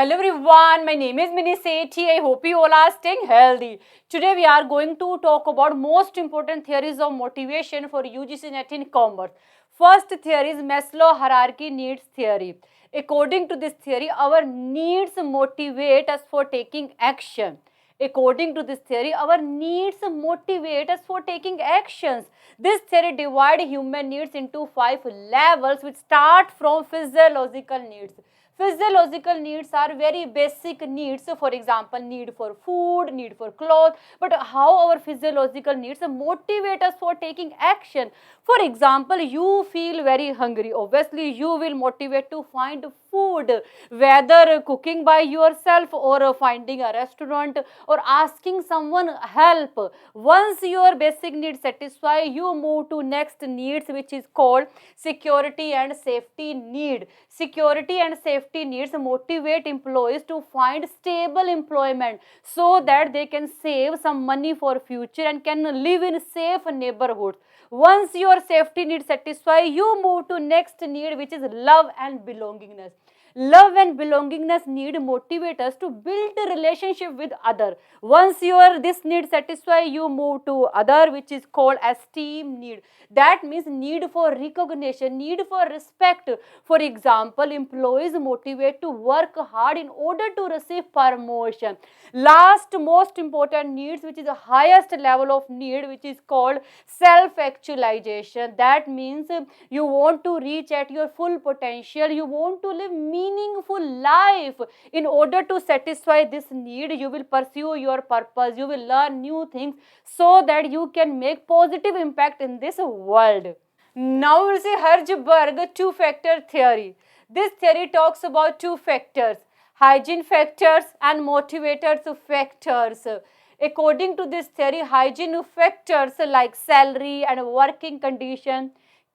Hello everyone, my name is Mini Sethi. I hope you all are staying healthy. Today we are going to talk about most important theories of motivation for UGC NET in commerce. First theory is Maslow hierarchy needs theory. According to this theory, our needs motivate us for taking action. According to this theory, our needs motivate us for taking actions. This theory divides human needs into 5 levels, which start from physiological needs. Physiological needs are very basic needs. So, for example, need for food, need for clothes. But how our physiological needs motivate us for taking action? For example, you feel very hungry. Obviously, you will motivate to find food, whether cooking by yourself or finding a restaurant or asking someone help. Once your basic needs satisfy, you move to next needs, which is called security and safety need. Security and safety needs motivate employees to find stable employment so that they can save some money for future and can live in safe neighborhoods. Once your safety needs satisfy, you move to next need, which is love and belongingness. Love and belongingness need motivate us to build a relationship with other. Once your this need satisfy, you move to other, which is called esteem need. That means need for recognition, need for respect. For example, employees motivate to work hard in order to receive promotion. Last most important needs, which is the highest level of need, which is called self actualization. That means you want to reach at your full potential, you want to live meaningful life. In order to satisfy this need, you will pursue your purpose, you will learn new things so that you can make positive impact in this world. Now we'll see Hertzberg two-factor theory. This theory talks about two factors, hygiene factors and motivators factors. According to this theory, hygiene factors like salary and working condition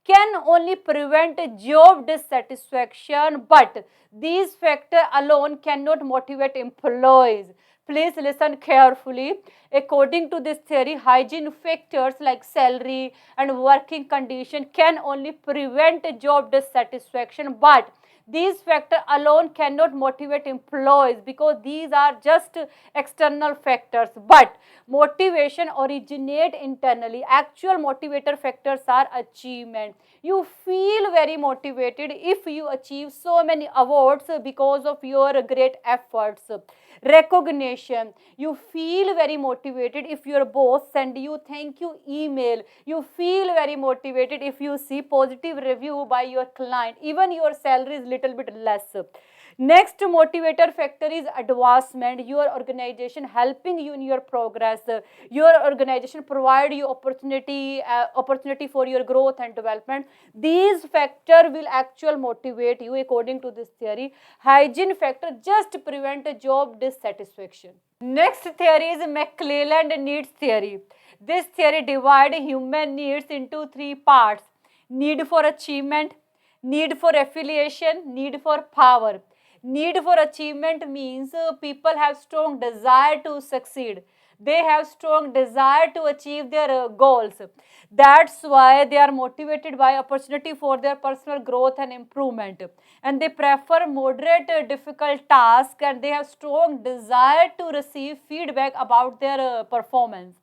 can only prevent job dissatisfaction, but these factors alone cannot motivate employees. Please listen carefully. According to this theory, hygiene factors like salary and working condition can only prevent job dissatisfaction, but these factors alone cannot motivate employees because these are just external factors. But motivation originate internally. Actual motivator factors are achievement. You feel very motivated if you achieve so many awards because of your great efforts. Recognition. You feel very motivated if your boss send you thank you email. You feel very motivated if you see positive review by your client, even your salary is little bit less. Next motivator factor is advancement. Your organization helping you in your progress. Your organization provide you opportunity for your growth and development. These factor will actually motivate you. According to this theory, hygiene factor just prevent a job dissatisfaction. Next theory is McClelland needs theory. This theory divides human needs into three parts: need for achievement, need for affiliation, need for power. Need for achievement means people have strong desire to succeed. They have strong desire to achieve their goals. That's why they are motivated by opportunity for their personal growth and improvement. And they prefer moderate difficult tasks, and they have strong desire to receive feedback about their performance.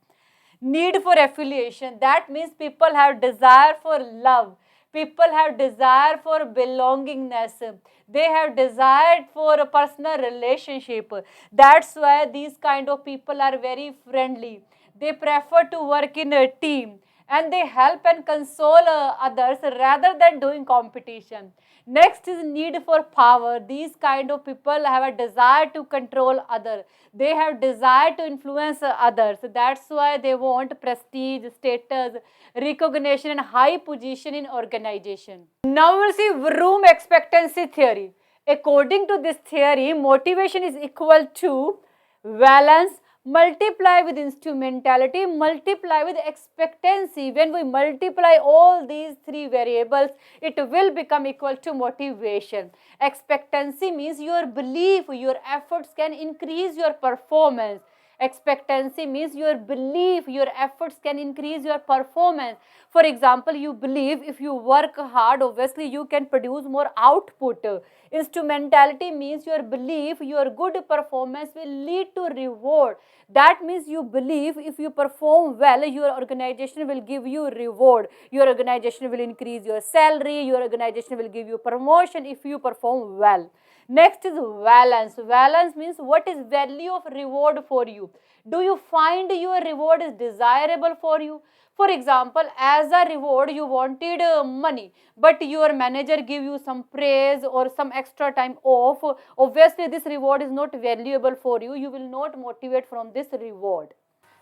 Need for affiliation, that means people have desire for love, people have desire for belongingness, they have desire for a personal relationship. That's why these kind of people are very friendly. They prefer to work in a team, and they help and console others rather than doing competition. Next is need for power. These kind of people have a desire to control others. They have desire to influence others. That's why they want prestige, status, recognition and high position in organization. Now we'll see room expectancy theory. According to this theory, motivation is equal to valence multiply with instrumentality multiply with expectancy. When we multiply all these three variables, it will become equal to motivation. Expectancy means your belief, your efforts can increase your performance. Expectancy means your belief, your efforts can increase your performance. For example, you believe if you work hard, obviously you can produce more output. Instrumentality means your belief your good performance will lead to reward. That means you believe if you perform well, your organization will give you reward. Your organization will increase your salary, your organization will give you promotion if you perform well. Next is valence. Valence means what is value of reward for you. Do you find your reward is desirable for you? For example, as a reward you wanted money, but your manager give you some praise or some extra time off. Obviously this reward is not valuable for you. You will not motivate from this reward.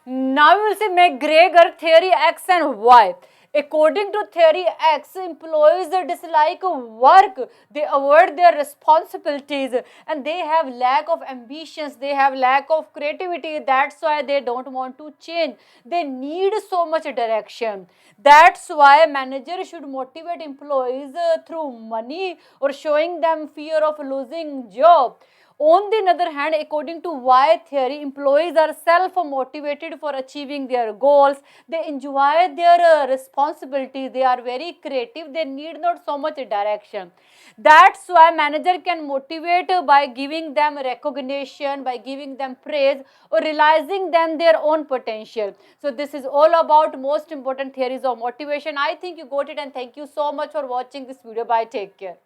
Now we will see McGregor theory X and Y. According to theory X, employees dislike work, they avoid their responsibilities, and they have lack of ambitions, they have lack of creativity. That's why they don't want to change. They need so much direction. That's why manager should motivate employees through money or showing them fear of losing job. On the other hand, according to Y theory, employees are self-motivated for achieving their goals. They enjoy their responsibilities. They are very creative. They need not so much direction. That's why manager can motivate by giving them recognition, by giving them praise, or realizing them their own potential. So this is all about most important theories of motivation. I think you got it, and thank you so much for watching this video. Bye. Take care.